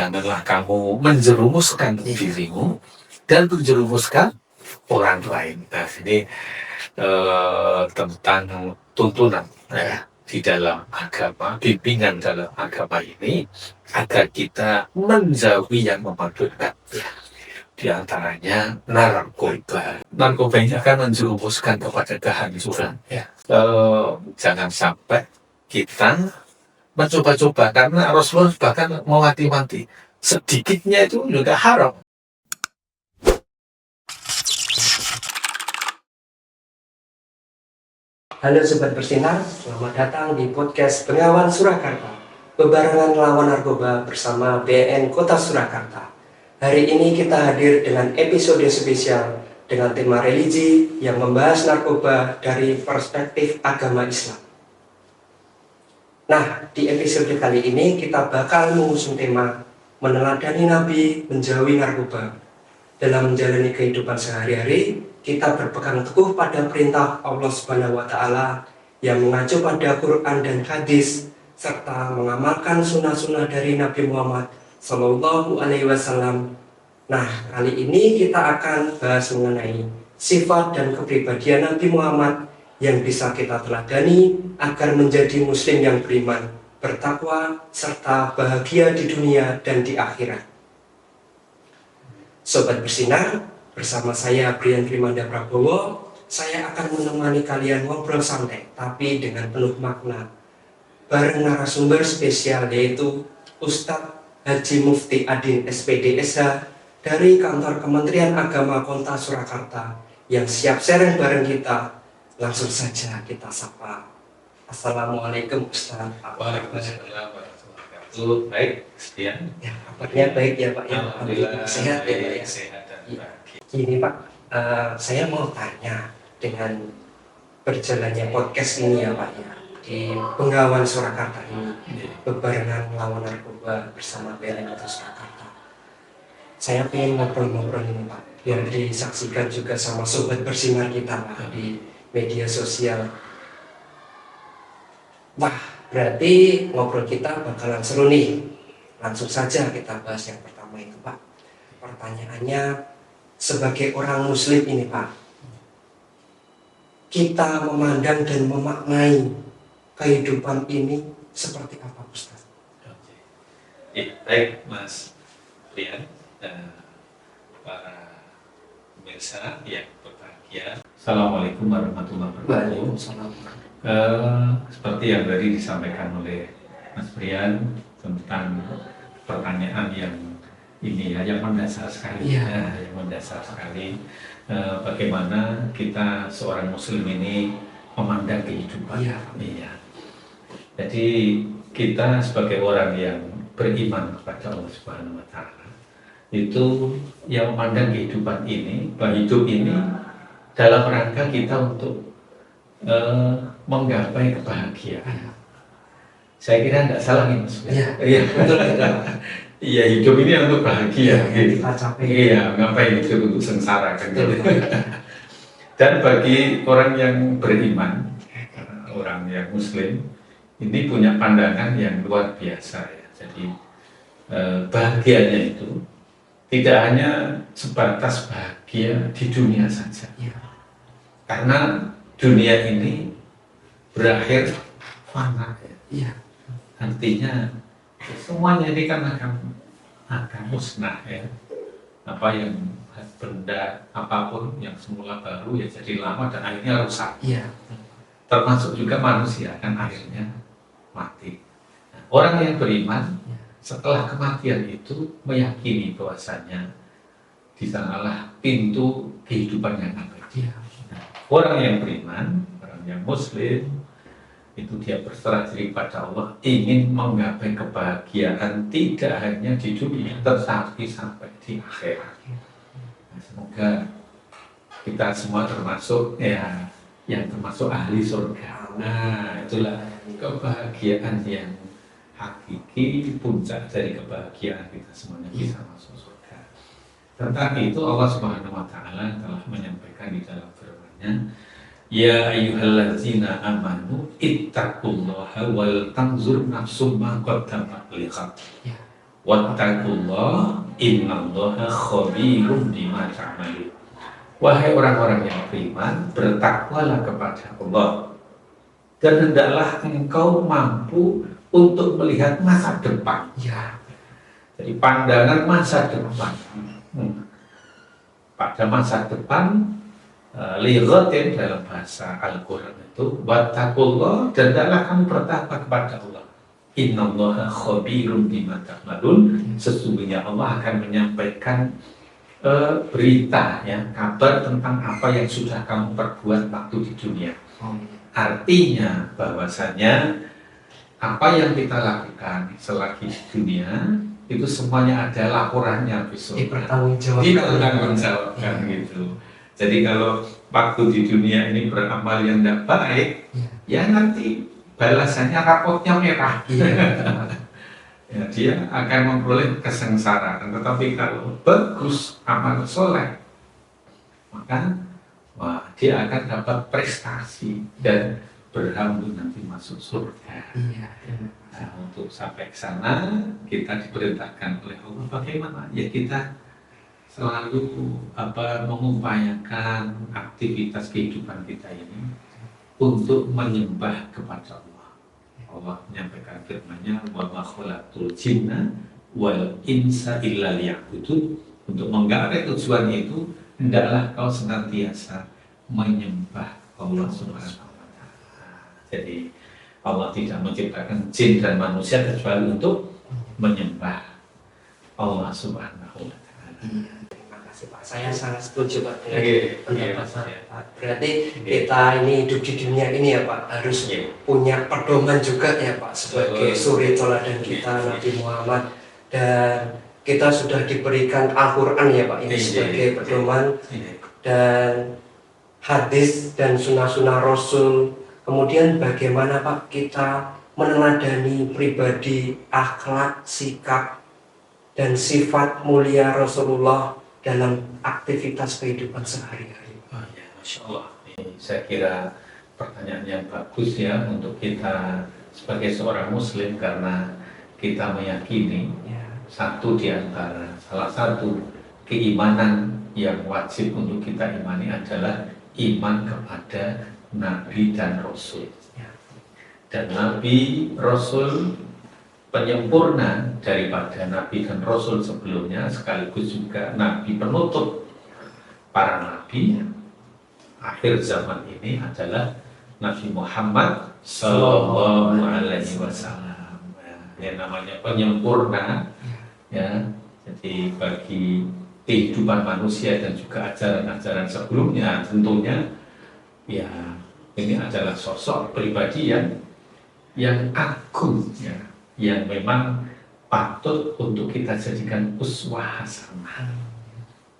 janganlah kamu menjerumuskan dirimu dan menjerumuskan orang lain. Nah, ini tentang tuntunan di dalam agama, bimbingan dalam agama ini agar kita menjauhi yang memabukkan. Di antaranya narkoba. Narkoba ini akan menjerumuskan kepada kehancuran. Jangan sampai kita mencoba-coba, karena Rasulullah bahkan mewanti-wanti sedikitnya itu juga haram. Halo Sobat Bersinar, selamat datang di podcast Bengawan Surakarta, bebarengan lawan narkoba bersama BNN Kota Surakarta. Hari ini kita hadir dengan episode spesial dengan tema religi yang membahas narkoba dari perspektif agama Islam. Nah, di episode kali ini kita bakal mengusung tema meneladani Nabi menjauhi narkoba. Dalam menjalani kehidupan sehari-hari, kita berpegang teguh pada perintah Allah Subhanahu wa Ta'ala yang mengacu pada Quran dan hadis serta mengamalkan sunnah-sunnah dari Nabi Muhammad Sallallahu Alaihi Wasallam. Nah, kali ini kita akan bahas mengenai sifat dan kepribadian Nabi Muhammad yang bisa kita teladani agar menjadi Muslim yang beriman, bertakwa, serta bahagia di dunia dan di akhirat. Sobat Bersinar, bersama saya Brian Trimanda Prabowo, saya akan menemani kalian ngobrol santai tapi dengan penuh makna bareng narasumber spesial yaitu Ustadz Haji Mufti Adin SPD SH dari kantor Kementerian Agama Kota Surakarta yang siap sharing bareng kita. Langsung saja kita sapa. Assalamualaikum Ustadz. Waalaikumsalam warahmatullahi wabarakatuh. Baik, sekian. Ya, kabarnya baik ya Pak ya. Alhamdulillah Sehat ya Pak ya. Sehat dan bahagia. Gini Pak, saya mau tanya dengan berjalannya podcast ini ya Pak ya, di Bengawan Surakarta ini, bebarengan lawan narkoba bersama BNN Kota Surakarta. Saya pengen ngobrol-ngobrol ini Pak, biar disaksikan juga sama Sobat Bersinar kita Pak di media sosial. Wah, berarti ngobrol kita bakalan seru nih. Langsung saja kita bahas yang pertama itu Pak. Pertanyaannya, sebagai orang Muslim ini Pak, kita memandang dan memaknai kehidupan ini seperti apa Ustaz? Baik Mas Rian, para pemirsa yang berbahagia. Assalamualaikum warahmatullahi wabarakatuh. Waalaikumsalam. Seperti yang tadi disampaikan oleh Mas Brian tentang pertanyaan yang ini ya, yang mendasar sekali, yang mendasar sekali. Bagaimana kita seorang Muslim ini memandang kehidupan. Iya. Jadi kita sebagai orang yang beriman kepada Allah Subhanahu Wa Taala itu yang memandang kehidupan ini, bahwa hidup ini dalam rangka kita untuk menggapai kebahagiaan. Saya kira tidak salah nih Mas. Iya, betul. Iya, hidup ini untuk bahagia. Kita capek. Iya, ngapain hidup untuk sengsara kan gitu. Dan bagi orang yang beriman, orang yang Muslim, ini punya pandangan yang luar biasa ya. Jadi bahagianya itu tidak hanya sebatas bahagia di dunia saja. Karena dunia ini berakhir fana. Artinya semuanya ini kan akan musnah ya. Apa yang benda apapun yang semula baru ya jadi lama dan akhirnya rusak. Termasuk juga manusia kan akhirnya mati. Nah, orang yang beriman setelah kematian itu meyakini bahwasanya di sanalah pintu kehidupan yang abadi. Nah, orang yang beriman, orang yang Muslim itu dia berserah diri pada Allah, ingin menggapai kebahagiaan tidak hanya di dunia tetapi sampai di akhirat. Nah, semoga kita semua termasuk ya yang termasuk ahli surga. Nah, itulah kebahagiaan yang hakiki, puncak dari kebahagiaan kita semuanya bisa masuk surga. Tentang itu Allah Subhanahu Wa Taala telah menyampaikan di dalam firman-Nya, ya ayyuhallazina amanu ittaqullaha wal tanzur nafsum ma qaddamat liqad. Wattaqullah innallaha khabirum bima ta'malun. Wahai orang-orang yang beriman, bertakwalah kepada Allah dan hendaklah engkau mampu untuk melihat masa depan. Ya. Jadi pandangan masa depan. Pada masa depan, lighatin dalam bahasa Al-Quran itu wattaqullah, dan hendaklah kamu bertakwa kepada Allah. Innallaha khabirum bima ta'malun. Sesungguhnya Allah akan menyampaikan berita, ya, kabar tentang apa yang sudah kamu perbuat waktu di dunia. Artinya bahwasanya apa yang kita lakukan selagi di dunia itu semuanya ada laporannya besok. Dipertanggungjawabkan gitu. Jadi kalau waktu di dunia ini beramal yang tidak baik, ya nanti balasannya rapotnya merah. Ya, dia akan memperoleh kesengsaraan. Tetapi kalau bagus amal soleh, maka dia akan dapat prestasi dan berhambu nanti masuk surga. Nah, untuk sampai ke sana kita diperintahkan oleh Allah bagaimana? Ya kita selalu mengupayakan aktivitas kehidupan kita ini untuk menyembah kepada Allah. Allah menyampaikan firman-Nya, wa ma khalaqtul jinna wal insa illa liya'budun. Untuk menggapai tujuan itu, hendaklah kau senantiasa menyembah Allah Subhanahu wa Ta'ala. Jadi Allah tidak menciptakan jin dan manusia kecuali untuk menyembah Allah Subhanahu wa Ta'ala. Terima kasih Pak, saya sangat setuju Pak dengan pendapat Pak. Berarti Oke. kita ini hidup di dunia ini ya Pak harus punya pedoman juga ya Pak sebagai suri teladan kita Nabi Muhammad, dan kita sudah diberikan Al-Quran ya Pak ini sebagai pedoman, dan hadis dan sunnah-sunnah Rasul. Kemudian bagaimana Pak kita meneladani pribadi, akhlak, sikap, dan sifat mulia Rasulullah dalam aktivitas kehidupan sehari-hari. Oh ya, Masya Allah. Ini saya kira pertanyaan yang bagus ya untuk kita sebagai seorang Muslim, karena kita meyakini salah satu keimanan yang wajib untuk kita imani adalah iman kepada Nabi dan Rasul. Dan Nabi Rasul penyempurna daripada Nabi dan Rasul sebelumnya, sekaligus juga Nabi penutup para Nabi akhir zaman ini adalah Nabi Muhammad Sallallahu Alaihi Wasallam. Yang namanya penyempurna, ya. Jadi bagi kehidupan manusia dan juga ajaran-ajaran sebelumnya, tentunya ya ini adalah sosok pribadi yang agung, ya, yang memang patut untuk kita jadikan uswah hasanah.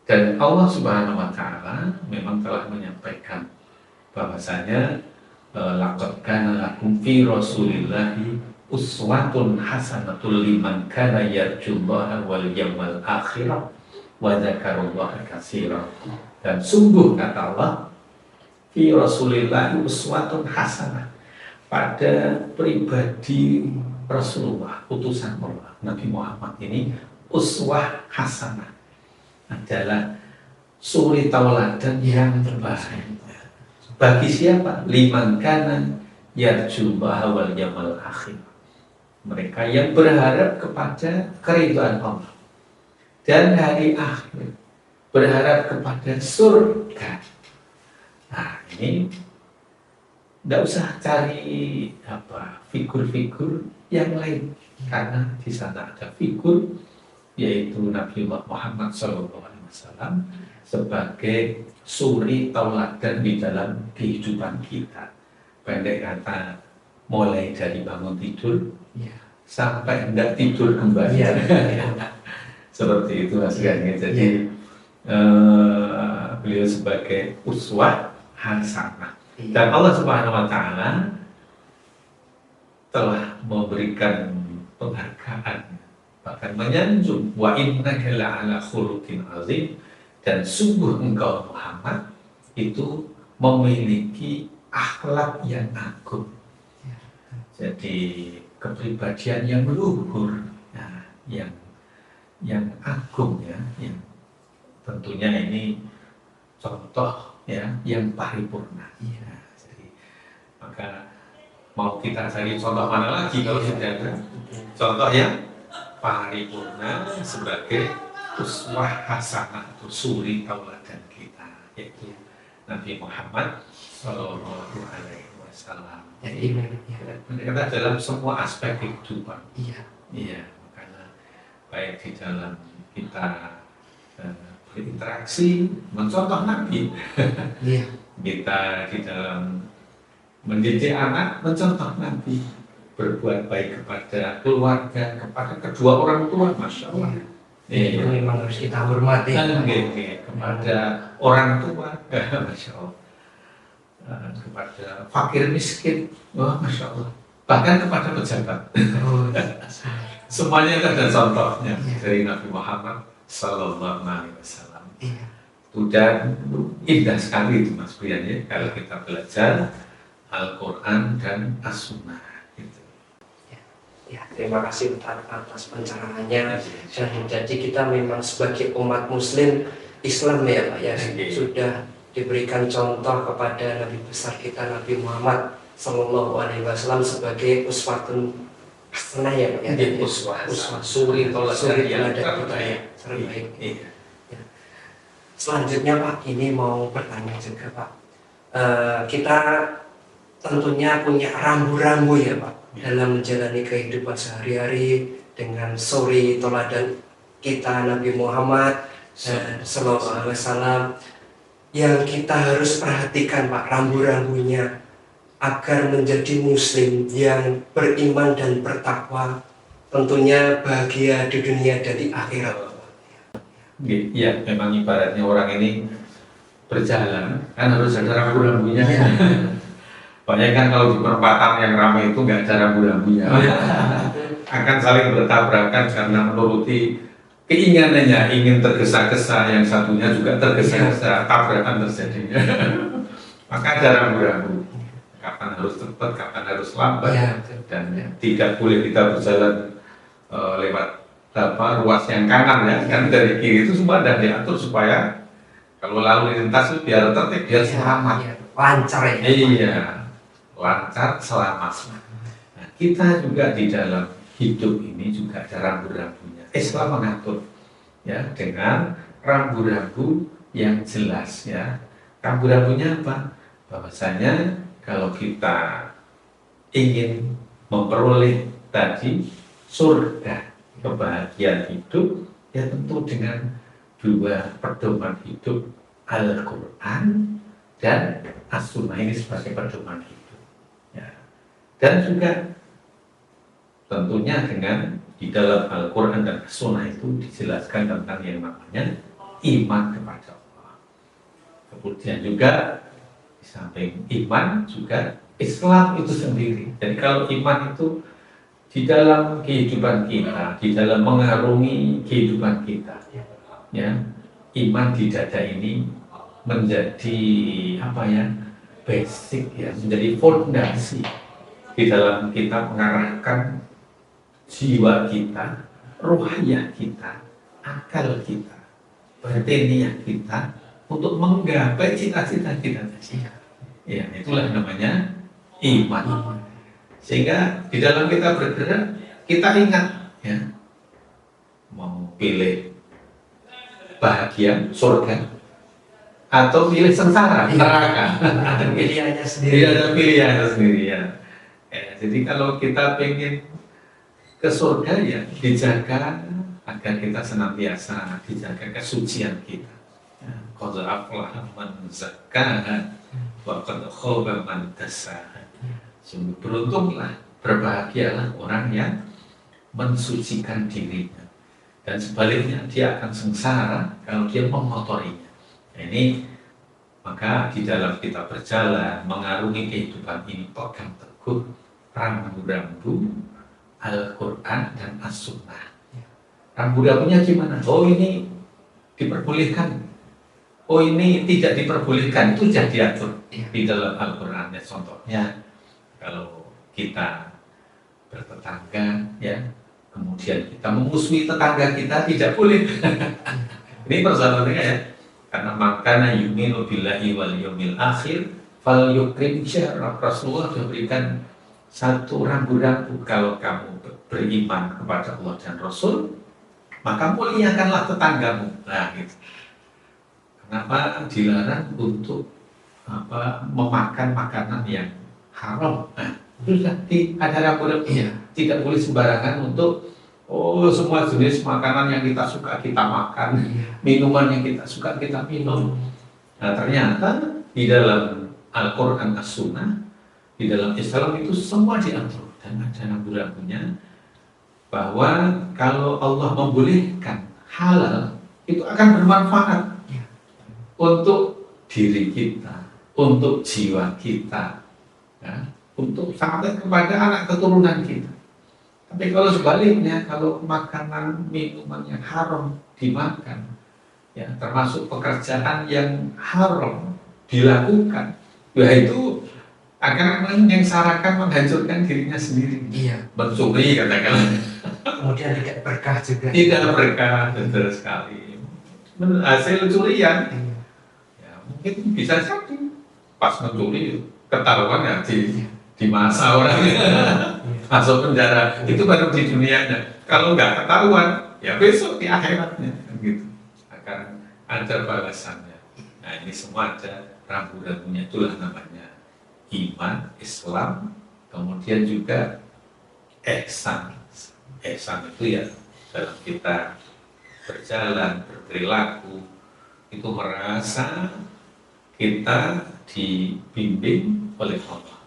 Dan Allah Subhanahu wa Ta'ala memang telah menyampaikan bahwasanya laqad kana lakum fi Rasulillahi uswatun hasanatul liman kana yarjullaha wal yawmal akhir wa dzakarallaha katsiran. Dan sungguh kata Allah, fi Rasulillahi uswatun hasanah, pada pribadi Rasulullah, utusan Allah, Nabi Muhammad ini uswah hasanah, adalah suri tauladan yang terbaik. Bagi siapa? Liman kana yarjullaha wal yawmal akhir. Mereka yang berharap kepada keridhaan Allah dan hari akhir, berharap kepada surga. Nah, ini tidak usah cari figur-figur yang lain, karena di sana ada figur yaitu Nabiullah Muhammad SAW sebagai suri tauladan di dalam kehidupan kita. Pendek kata, mulai dari bangun tidur sampai hendak tidur kembali. Seperti itu Mas Gani. Jadi beliau sebagai uswah hasanah. Dan Allah Subhanahu wa Ta'ala telah memberikan penghargaan, bahkan menyanjung, wa innaka la'ala khuluqin azim, dan sungguh engkau Muhammad itu memiliki akhlak yang agung. Jadi kepribadian yang luhur, yang yang agung ya, yang tentunya ini contoh ya yang paripurna. Ya, jadi maka mau kita cari contoh mana lagi kalau sudah ada contoh yang paripurna sebagai uswah hasanah atau suri tauladan kita, yaitu Nabi Muhammad Sallallahu Alaihi Wasallam. Ya, ini Kita dalam semua aspek kehidupan. iya. Iya, karena baik di dalam kita berinteraksi, mencontoh Nabi. Iya. Kita di dalam mendidik anak, mencontoh Nabi. Berbuat baik kepada keluarga, kepada kedua orang tua, Masya Allah. Itu memang harus kita hormati. Kepada orang tua, Masya Allah. Kepada fakir miskin, wah Masya Allah. Bahkan kepada pejabat. Oh, Semuanya ada contohnya dari Nabi Muhammad Sallallahu Alaihi Wasallam. iya. Dan indah sekali itu Mas Brian ya, kalau kita belajar Al-Quran dan As-Sunnah. Gitu. Ya, terima kasih Ustaz atas pencerahannya. Dan jadi kita memang sebagai umat Muslim Islam ya Pak ya, sudah diberikan contoh kepada Nabi besar kita Nabi Muhammad Sallallahu Alaihi Wasallam sebagai uswatun hasanah ya Pak ya. Uswah suri tauladan teladan kita terbaik. ya, terbaik. Iya. Selanjutnya Pak, ini mau bertanya juga Pak. Kita tentunya punya rambu-rambu ya Pak dalam menjalani kehidupan sehari-hari dengan suri teladan kita Nabi Muhammad Sallallahu Alaihi Wasallam, yang kita harus perhatikan Pak rambu-rambunya agar menjadi Muslim yang beriman dan bertakwa, tentunya bahagia di dunia dan di akhirat. Iya, memang ibaratnya orang ini berjalan kan harus ada rambu-rambunya. Banyak kan kalau di perempatan yang ramai itu nggak ada rambu-rambunya. Akan saling bertabrakan karena menuruti keinginannya, ingin tergesa-gesa, yang satunya juga tergesa-gesa, tabrakan terjadi. Maka ada rambu-rambu. Kapan harus cepat, kapan harus lambat, dan tidak boleh kita berjalan lewat ruas yang kanan ya, kan dari kiri itu semua ada diatur supaya kalau lalu lintas itu biar tertib, biar selamat, lancar ya. Iya, lancar, selamat. Nah, kita juga di dalam hidup ini juga ada rambu-rambunya. Islam mengatur ya dengan rambu-rambu yang jelas ya. Rambu-rambunya apa? Bahwasanya kalau kita ingin memperoleh tadi surga, kebahagiaan hidup, ya tentu dengan dua pedoman hidup, Al-Quran dan As-Sunnah ini sebagai pedoman hidup ya. Dan juga tentunya dengan di dalam Al-Quran dan As-Sunnah itu dijelaskan tentang yang namanya iman kepada Allah. Kemudian juga di samping iman juga Islam itu sendiri. Jadi kalau iman itu di dalam kehidupan kita, di dalam mengarungi kehidupan kita, ya, iman di dada ini menjadi apa ya, basic ya, menjadi fondasi di dalam kita mengarahkan jiwa kita, ruhiyah kita, akal kita, batiniah kita untuk menggapai cita-cita kita. Ya, itulah namanya iman. Sehingga di dalam kita bergerak, kita ingat ya, mau pilih bahagia, surga, atau pilih sengsara, neraka. Ada pilihannya sendiri. Iya, ada pilihannya sendiri ya. Jadi kalau kita pengen ke surga ya dijaga agar kita senantiasa dijaga kesucian kita. Qad aflaha man zakkaha wa qad khaba man dassaha. Sungguh beruntunglah, berbahagialah orang yang mensucikan dirinya, dan sebaliknya dia akan sengsara kalau dia mengotorinya. Nah, ini maka di dalam kita berjalan mengarungi kehidupan ini, pegang teguh rambu-rambu Al-Quran dan As-Sunnah. Rambu-rambunya gimana? Oh ini diperbolehkan, oh ini tidak diperbolehkan, itu sudah diatur di dalam Al-Quran. Contohnya kalau kita bertetangga ya, kemudian kita memusuhi tetangga kita, tidak boleh. Ini persoalannya ya, karena makana yu'minu billahi wal yawmil akhir fal yukrim syarah. Rasulullah sudah berikan satu rambu-rambu, kalau kamu beriman kepada Allah dan Rasul, maka muliakanlah tetanggamu. Nah, gitu. Kenapa dilarang untuk memakan makanan yang haram? Nah, sudah ada rambu-rambu. Tidak boleh sembarangan untuk semua jenis makanan yang kita suka kita makan, minuman yang kita suka kita minum. Nah, ternyata di dalam Al-Quran As-Sunnah, di dalam Islam itu semua diatur dan ada rambu-rambunya, bahwa kalau Allah membolehkan halal itu akan bermanfaat untuk diri kita, untuk jiwa kita, ya, untuk sampai kepada anak keturunan kita. Tapi kalau sebaliknya, kalau makanan minuman yang haram dimakan, ya, termasuk pekerjaan yang haram dilakukan, ya itu akan menyengsarakan, menghancurkan dirinya sendiri. Mencuri katakanlah. Kemudian tidak berkah juga. Tidak berkah, betul sekali. Hasil curian, ya, mungkin bisa jadi pas mencuri ketahuan ya di masa orang masuk penjara. Itu baru di dunianya. Kalau nggak ketahuan, ya besok di akhiratnya, gitu. Akan ada balasannya. Nah, ini semua ada rambu-rambunya, itulah namanya iman, Islam, kemudian juga ihsan. Ihsan itu ya dalam kita berjalan, berperilaku, itu merasa kita dibimbing oleh Allah.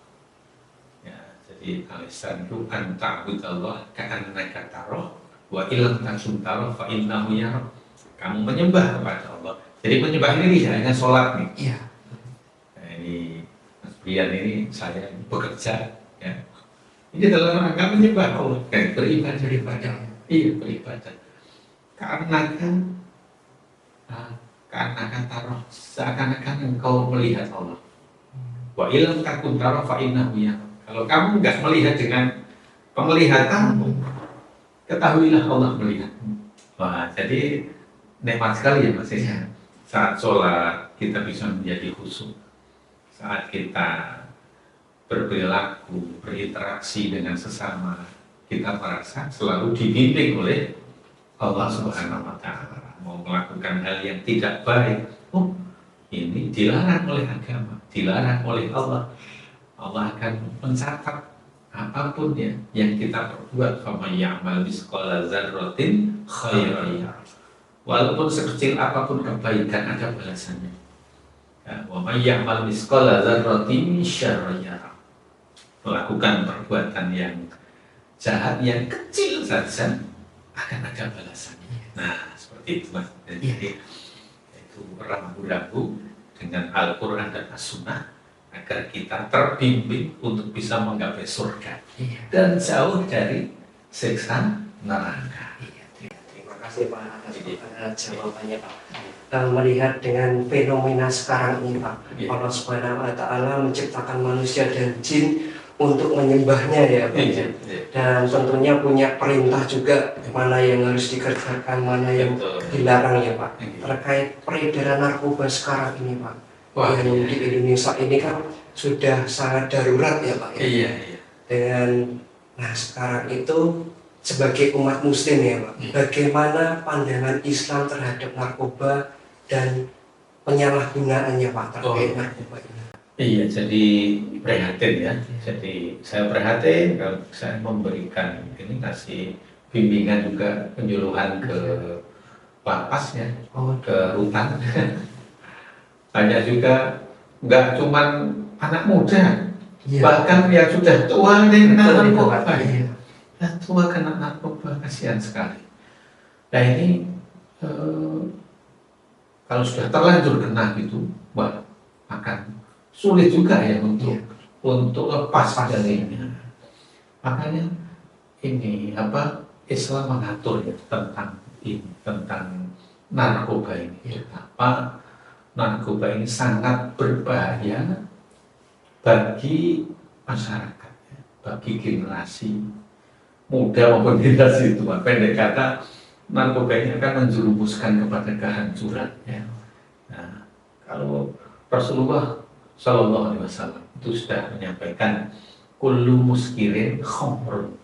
Ya, jadi ihsan itu anta'budallah ka'annaka tarahu wa illam takun tarahu fa innahu yarah. Kamu menyembah kepada Allah. Jadi menyembah ini tidak hanya sholat nih. Nah, ini Mas Brian ini saya bekerja, ya. Ini dalam rangka menyembah Allah, dan beribadah. Iya, beribadah. Karena taruh seakan-akan engkau melihat Allah. Wa illam takun taruh fa innahu yarah. Kalau kamu nggak melihat dengan penglihatanmu, ketahuilah Allah melihatmu. Wah, jadi nikmat sekali ya Mas ya. Saat sholat kita bisa menjadi khusyuk. Saat kita berperilaku, berinteraksi dengan sesama, kita merasa selalu dibimbing oleh Allah Subhanahu wa Ta'ala. Mau melakukan hal yang tidak baik, ini dilarang oleh agama, dilarang oleh Allah. Allah akan mencatat apapun ya yang kita perbuat. Faman ya'mal misqala dzarratin khairan yarah. Walaupun sekecil apapun kebaikan ada balasannya. Wa may ya'mal misqala dzarratin syarran yarah. Melakukan perbuatan yang jahat yang kecil saja akan ada balasannya. Nah, seperti itu Mas. Jadi itu rambu-rambu dengan Al-Quran dan As-Sunnah agar kita terbimbing untuk bisa menggapai surga dan jauh dari siksa neraka. Terima kasih Pak atas jawabannya Pak. Melihat dengan fenomena sekarang ini Pak, Allah Subhanahu wa Ta'ala menciptakan manusia dan jin untuk menyembahnya ya Pak. Dan tentunya punya perintah juga mana yang harus dikerjakan, mana yang dilarang ya Pak. Terkait peredaran narkoba sekarang ini Pak, yang di Indonesia ini kan sudah sangat darurat ya Pak ya. Dan sekarang itu sebagai umat muslim ya Pak, bagaimana pandangan Islam terhadap narkoba dan penyalahgunaannya Pak terkait narkoba ini? Iya, jadi prihatin ya. Jadi saya prihatin kalau saya memberikan ini, kasih bimbingan juga, penyuluhan ke lapas ya, ke rutan. Banyak juga nggak cuman anak muda, bahkan yang sudah tua yang kena narkoba. Yang tua kena narkoba, kasihan sekali. Nah ini kalau sudah terlanjur kena gitu, akan sulit juga ya untuk lepas dari ini. Makanya ini Islam mengatur ya tentang narkoba ini. Narkoba ini sangat berbahaya bagi masyarakat, bagi generasi muda maupun generasi tua. Pendek kata, narkoba ini akan menjerumuskan kepada kehancuran. Ya. Nah, kalau Rasulullah Shallallahu Alaihi Wasallam itu sudah menyampaikan kullu muskirin khamrun,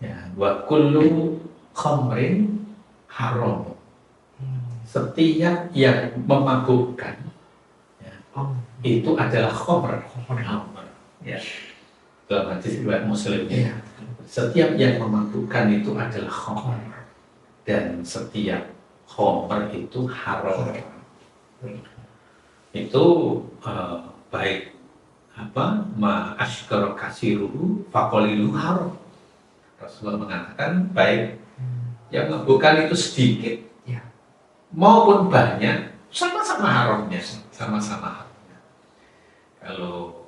ya, wa kullu khamrin haram. Setiap yang memabukkan, ya, itu adalah khamr. Ya. Dalam hadis riwayat Muslim, ya. Setiap yang memabukkan itu adalah khamr, dan setiap khamr itu haram. Itu baik apa ma askara kasiruhu faqalilu haram. Rasulullah mengatakan baik yang memabukkan itu sedikit, ya, maupun banyak, sama-sama haramnya, sama-sama haramnya. Kalau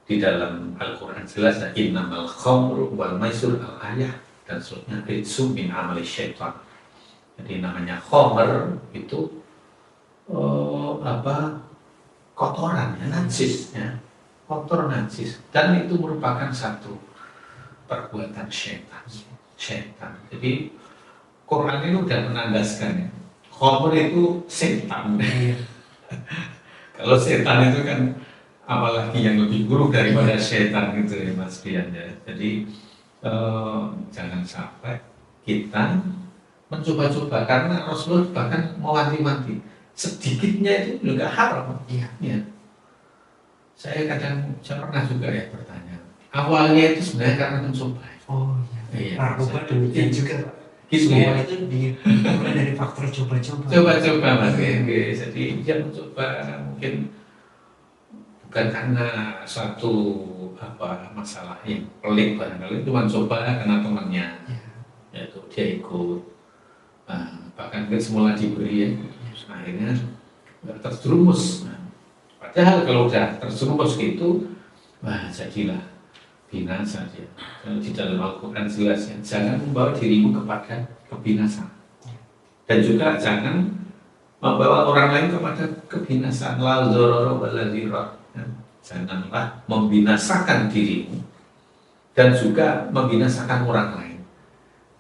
di dalam Al-Quran jelas, innamal khamru wal maisur al-ayah, dan seterusnya ritsu min amali syaitan. Jadi namanya khamr itu kotoran, ya, najis, ya, kotor najis, dan itu merupakan satu perbuatan syaitan. Jadi Quran ini udah menandaskan, ya, khamr itu setan. Kalau setan itu kan apalagi yang lebih buruk daripada setan gitu ya Mas Bian, ya. Jadi jangan sampai kita mencoba-coba, karena Rasulullah bahkan mewanti-wanti sedikitnya itu juga haram. Iya. Ya. Saya pernah juga ya bertanya. Awalnya itu sebenarnya karena mencoba. Oh iya. Narkoba demikian juga, Pak. Gitu, semua ya? Itu dimulai dari faktor coba-coba. Coba-coba Mas. Jadi dia mencoba mungkin bukan karena suatu masalah yang pelik, barangkali cuma coba karena temannya, yaitu dia ikut, bahkan semula diberi, ya, akhirnya terjerumus. Padahal kalau udah terjerumus gitu, jadilah binasa dia. Di dalam Al-Quran jelas, ya, jangan membawa dirimu kepada kebinasaan, dan juga jangan membawa orang lain kepada kebinasaan. La dzarara wa la dzirar. Janganlah membinasakan dirimu dan juga membinasakan orang lain.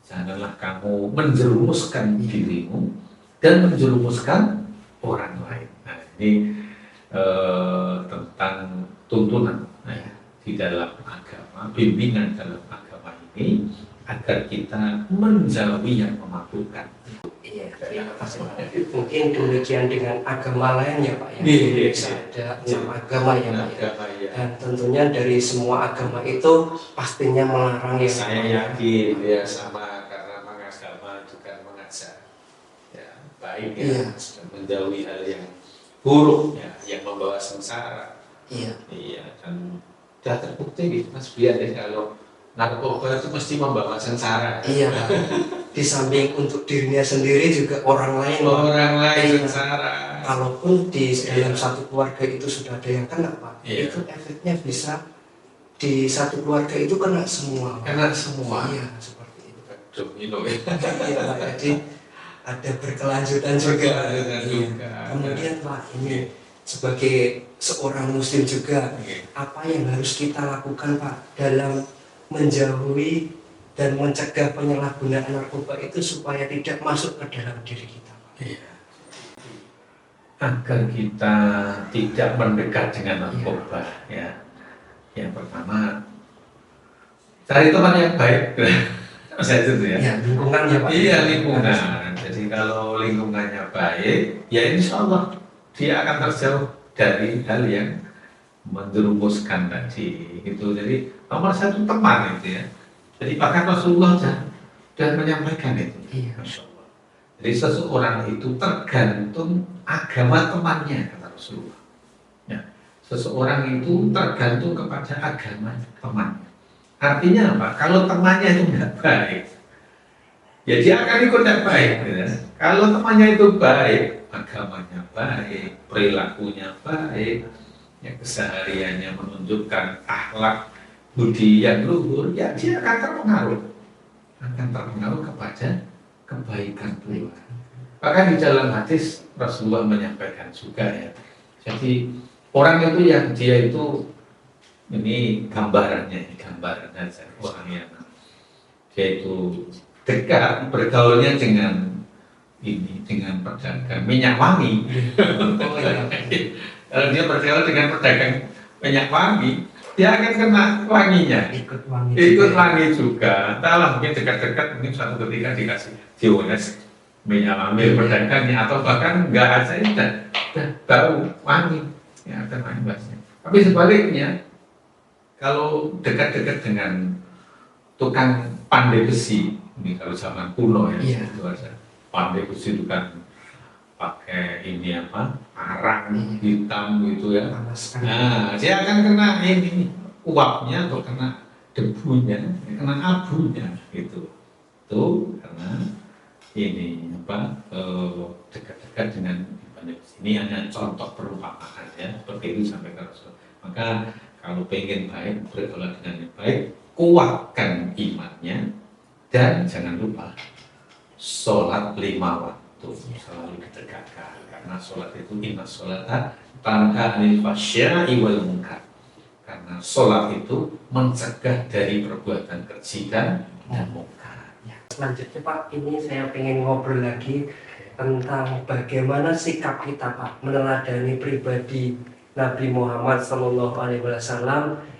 Janganlah kamu menjerumuskan dirimu dan menjerumuskan orang lain. Nah, ini tentang tuntunan, ya, di dalam agama, bimbingan dalam agama ini agar kita menjauhi yang memabukkan. Iya, mungkin demikian dengan agama lain ya Pak ya. Ada 6 agama ya Pak ya. Dan tentunya dari semua agama itu pastinya melarang ya. Saya yakin ya, sama, karena agama juga mengajak, ya, baik, ya, menjauhi hal yang buruk, ya, yang membawa sengsara. Iya. Dan sudah terbukti gitu Mas Bian, ya, kalau narkoba itu mesti membawa sengsara. Iya. Di samping untuk dirinya sendiri juga orang lain sengsara. Kalaupun di dalam satu keluarga itu sudah ada yang kena Pak, itu efeknya bisa di satu keluarga itu kena semua. Kena semua. Iya, seperti itu. Domino. Iya Pak. Jadi ada berkelanjutan juga. Kemudian Pak, ini sebagai seorang Muslim juga, apa yang harus kita lakukan Pak dalam menjauhi dan mencegah penyalahgunaan narkoba itu supaya tidak masuk ke dalam diri kita? Iya. Agar kita tidak mendekat dengan narkoba, ya. Yang pertama, cari teman yang baik. Saya itu ya. Ya, lingkungannya Pak. Iya, lingkungan. Jadi kalau lingkungannya baik, ya insya Allah dia akan terjauh dari hal yang menjerumuskan tadi. Itu jadi nomor 1 teman itu, ya. Jadi bahkan Rasulullah sudah menyampaikan itu. Iya. Jadi seseorang itu tergantung agama temannya, kata Rasulullah. Ya. Seseorang itu tergantung kepada agama temannya. Artinya apa? Kalau temannya itu tidak baik, ya dia akan ikut tidak baik. Ya. Kalau temannya itu baik, agamanya baik, perilakunya baik, ya, kesehariannya menunjukkan akhlak budi yang luhur, ya dia akan terpengaruh kepada kebaikan beliau. Bahkan di dalam hadis Rasulullah menyampaikan juga, ya. Jadi orang itu yang dia itu, ini gambarannya saja, orang yang dia itu dekat bergaulnya dengan dengan pedagang minyak wangi. Oh iya. Kalau dia bergaul dengan pedagang minyak wangi, dia akan kena wanginya. Ikut wangi. Ikut juga. wangi juga. Entahlah, mungkin dekat-dekat mungkin suatu ketika dikasih dioles minyak wangi pedagangnya, atau bahkan nggak aja udah bau wangi, ya akan wangi basnya. Tapi sebaliknya, kalau dekat-dekat dengan tukang pandai besi, ini kalau zaman kuno ya, Iya. itu ada pandai besi itu kan pakai ini apa, arang hitam gitu ya. Panas sekali. Nah, dia akan kena ini uapnya atau kena debunya, kena abunya gitu. Itu karena ini apa, dekat-dekat dengan pandai besi. Ini hanya contoh perumpamaan ya, seperti itu sampai ke Rasul. Maka kalau pengen baik, bergaul dengan yang baik, kuatkan imannya, dan jangan lupa sholat 5 waktu selalu ditegakkan, karena sholat itu inna sholata tanha 'anil fahsya'i wal munkar, karena sholat itu mencegah dari perbuatan keji dan mungkar. Selanjutnya Pak, ini saya pengen ngobrol lagi tentang bagaimana sikap kita Pak meneladani pribadi Nabi Muhammad SAW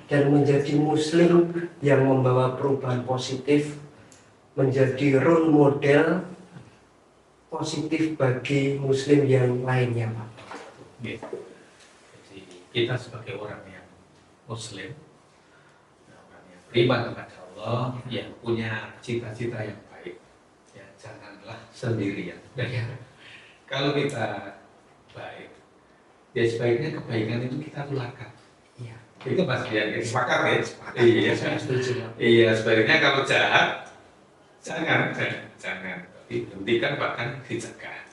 dan menjadi Muslim yang membawa perubahan positif, menjadi role model positif bagi Muslim yang lainnya Pak. Gitu. Jadi kita sebagai orang yang Muslim, orang yang beriman kepada Allah, yang punya cita-cita yang baik, ya janganlah sendirian. Dan kalau kita baik, ya sebaiknya kebaikan itu kita tularkan. Iya. Itu pasti ya, sepakat ya. Iya, Saya setuju Pak. iya, sebaiknya kalau jahat, jangan, tapi hentikan, bahkan dicegah.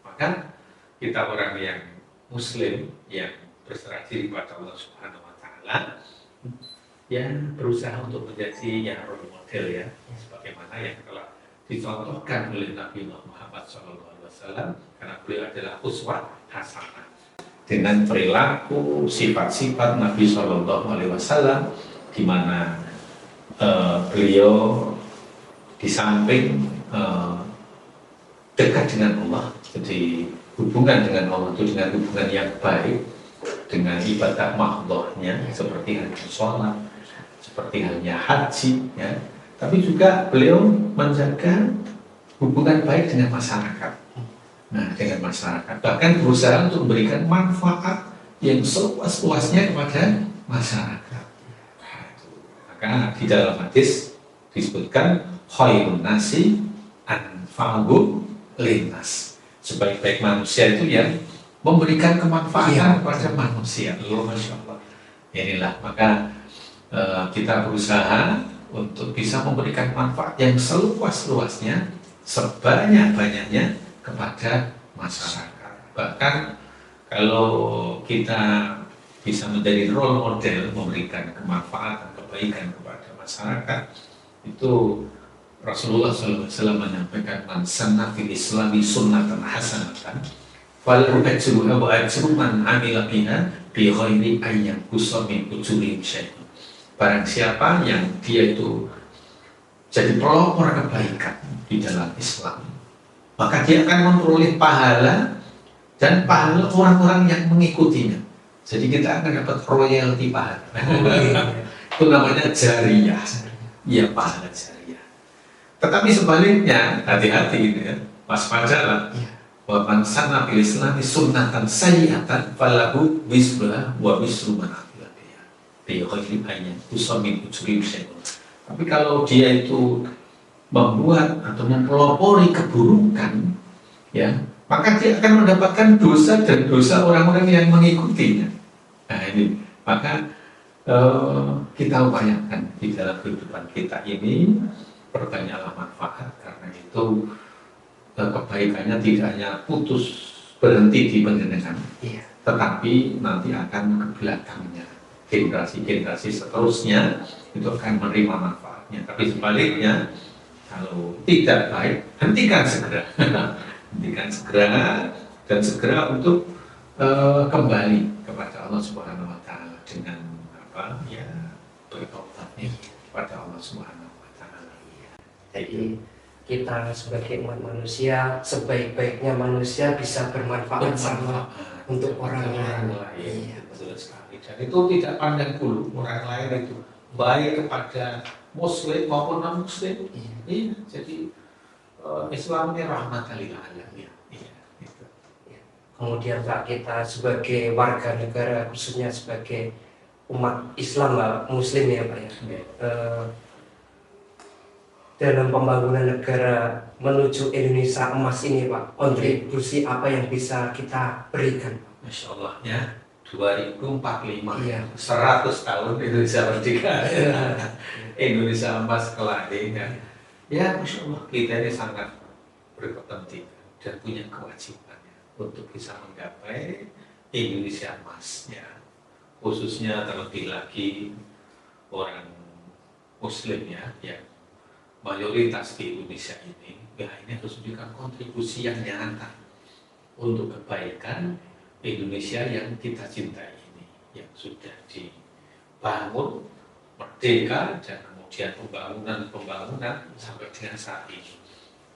Maka kita orang yang Muslim yang berserah diri pada Allah Subhanahu Wa Taala, yang berusaha untuk menjadi yang role model ya, sebagaimana yang telah dicontohkan oleh Nabi Muhammad SAW, karena beliau adalah uswah hasanah dengan perilaku sifat-sifat Nabi SAW, di mana beliau di samping dekat dengan Allah, jadi hubungan dengan Allah itu dengan hubungan yang baik, dengan ibadah makhluknya seperti halnya sholat, seperti halnya haji ya. Tapi juga beliau menjaga hubungan baik dengan masyarakat. Nah, dengan masyarakat bahkan berusaha untuk memberikan manfaat yang seluas-luasnya kepada masyarakat. Maka di dalam hadis disebutkan khairun nasi anfa'uhum linnas. Sebaik-baik manusia itu yang memberikan kemanfaatan kepada manusia. Masya Allah. Inilah maka kita berusaha untuk bisa memberikan manfaat yang seluas-luasnya, sebanyak-banyaknya kepada masyarakat. Bahkan kalau kita bisa menjadi role model, memberikan kemanfaatan, kebaikan kepada masyarakat, itu Rasulullah SAW menyampaikan, man sanna fil islami sunnatan hasanatan falahu ajruha wa ajru man amila biha bi ghairi ayyan kusamin ujurihim syai'un. Barang siapa yang dia itu jadi pelopor kebaikan di dalam Islam, maka dia akan memperoleh pahala dan pahala orang-orang yang mengikutinya. Jadi kita akan dapat royalti pahala. Itu namanya jariyah. Ya, pahala jariyah. Tetapi sebaliknya, hati-hati gitu ya, waspada. Wa man sanna fil islami sunnatan sayyi'atan falahu wisruha wa wisru man amila biha bi ghairi ayyin kusamin ujurihim syai'un. Tapi kalau dia itu membuat atau mempelopori keburukan, ya, maka dia akan mendapatkan dosa dan dosa orang-orang yang mengikutinya. Nah ini, maka kita upayakan di dalam kehidupan kita ini perbanyaklah manfaat, karena itu kebaikannya tidak hanya putus berhenti di penjenengan, tetapi nanti akan ke belakangnya, generasi-generasi seterusnya itu akan menerima manfaatnya. Tapi sebaliknya, kalau tidak baik, hentikan segera, hentikan segera, dan segera untuk kembali kepada Allah Subhanahu Wa Taala dengan apa ya, bertobat kepada Allah Subhanahu Wa Taala. Jadi kita sebagai umat manusia, sebaik-baiknya manusia bisa bermanfaat sama untuk orang lain. Iya, betul sekali. Dan itu tidak pandang bulu orang lain itu, baik kepada Muslim maupun non Muslim. Iya, jadi Islam ini rahmatan lil alamin. Iya, gitu. Kemudian Pak, kita sebagai warga negara, khususnya sebagai umat Islam, Pak, Muslim ya Pak ya. Dalam pembangunan negara menuju Indonesia emas ini Pak, kontribusi apa yang bisa kita berikan? Masya Allah ya, 2045, Iya. 100 tahun Indonesia merdeka, Indonesia emas kelak ya. Ya, Masya Allah, kita ini sangat berkepentingan dan punya kewajiban untuk bisa menggapai Indonesia emas ya. Khususnya terlebih lagi orang Muslim ya, yang mayoritas di Indonesia ini, ya ini harus memberikan kontribusi yang nyata untuk kebaikan Indonesia yang kita cintai ini, yang sudah dibangun merdeka dan kemudian pembangunan sampai dengan saat ini.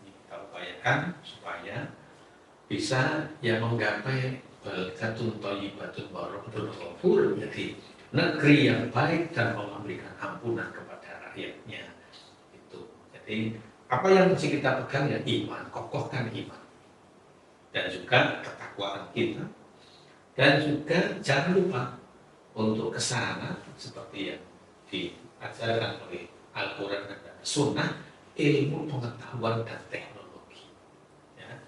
Kita upayakan supaya bisa yang menggapai baldatun thayyibatun wa rabbun ghafur, jadi negeri yang baik dan memberikan ampunan kepada rakyatnya. Jadi apa yang mesti kita pegang ya iman, kokohkan iman, dan juga ketakwaan kita, dan juga jangan lupa untuk kesana seperti yang diajarkan oleh Al-Quran dan Sunnah, ilmu pengetahuan dan teknologi. Ya,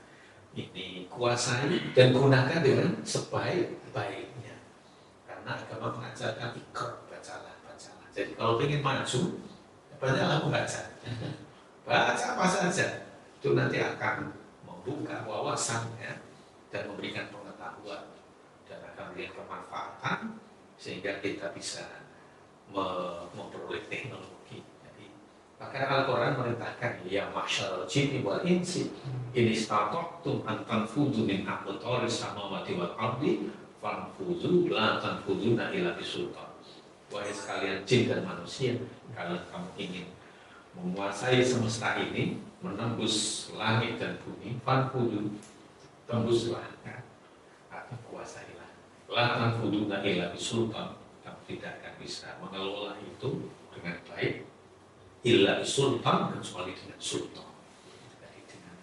ini kuasai dan gunakan dengan sebaik-baiknya, karena agama mengajarkan ikrar, bacalah. Jadi kalau ingin maju, banyaklah membaca. Baca apa saja, itu nanti akan membuka wawasannya dan memberikan pengetahuan dan akan memberikan kemanfaatan sehingga kita bisa memperoleh teknologi. Jadi bahkan Al-Quran merintahkan ya masyarul jinni wal insi in istata'tum an tanfudhu min aqtaris samawati wal ardi fanfudhu la tanfudhuna illa bisultan. Wahai sekalian jin dan manusia, kalau kamu ingin menguasai semesta ini, menembus langit dan bumi, fanfudu, tembuslah, ya, atau kuasailah. La tanfuduna illa bisultan, kamu tidak akan bisa mengelola itu dengan baik, illa bisultan, kecuali dengan sultan. Jadi dengan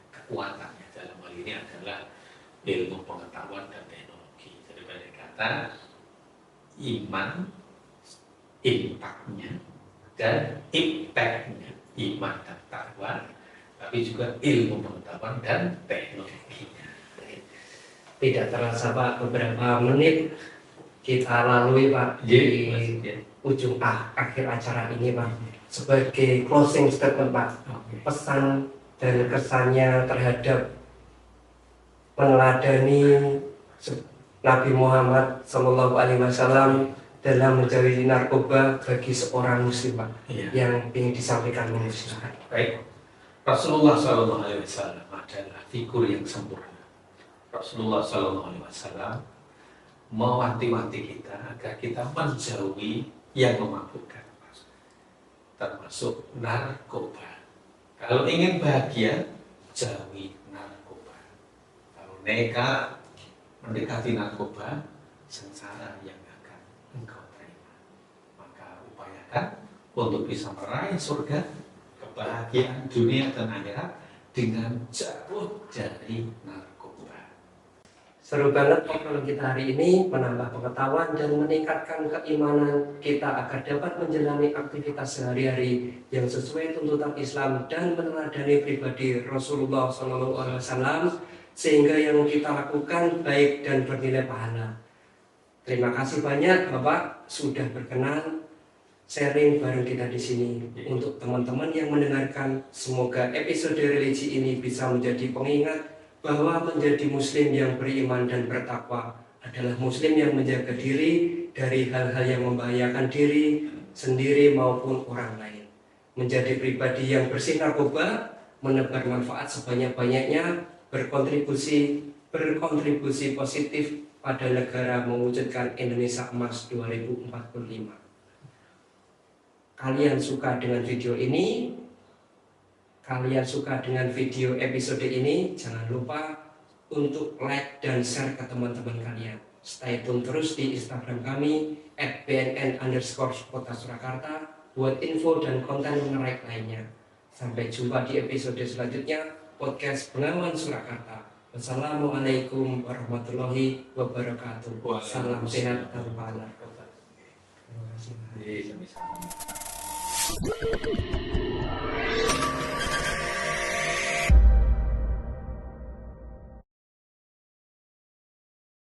kekuatannya dalam hal ini adalah ilmu pengetahuan dan teknologi. Jadi banyak kata iman, impaknya dan impactnya, iman dan takwa, tapi juga ilmu pengetahuan dan teknologinya. Tidak terasa Pak, beberapa menit kita lalui Pak di ujung akhir acara ini Pak. Sebagai closing statement Pak, pesan dan kesannya terhadap meneladani Nabi Muhammad SAW dalam menjauhi narkoba bagi seorang muslim Pak, yang ingin disampaikan manusia. Baik, Rasulullah SAW adalah figur yang sempurna. Rasulullah SAW mewanti-wanti kita agar kita menjauhi yang memabukkan, termasuk narkoba. Kalau ingin bahagia, jauhi narkoba. Kalau nekat mendekati narkoba, sengsara yang engkau terima. Maka upayakan untuk bisa meraih surga, kebahagiaan dunia dan akhirat dengan jauh dari narkoba. Seru banget obrolan kita hari ini, menambah pengetahuan dan meningkatkan keimanan kita agar dapat menjalani aktivitas sehari-hari yang sesuai tuntutan Islam dan meneladani pribadi Rasulullah SAW, sehingga yang kita lakukan baik dan bernilai pahala. Terima kasih banyak Bapak sudah berkenan sharing bareng kita di sini. Untuk teman-teman yang mendengarkan, semoga episode religi ini bisa menjadi pengingat bahwa menjadi muslim yang beriman dan bertakwa adalah muslim yang menjaga diri dari hal-hal yang membahayakan diri sendiri maupun orang lain. Menjadi pribadi yang bersih narkoba, menebar manfaat sebanyak-banyaknya, berkontribusi positif pada negara mewujudkan Indonesia Emas 2045. Kalian suka dengan video ini? kalian suka dengan video episode ini, jangan lupa untuk like dan share ke teman-teman kalian. Stay tune terus di Instagram kami @bnn_kota Surakarta buat info dan konten menarik lainnya. Sampai jumpa di episode selanjutnya podcast Bengawan Surakarta. Wassalamualaikum warahmatullahi wabarakatuh. Salam sehat tanpa narkoba. Terima kasih. Sama-sama.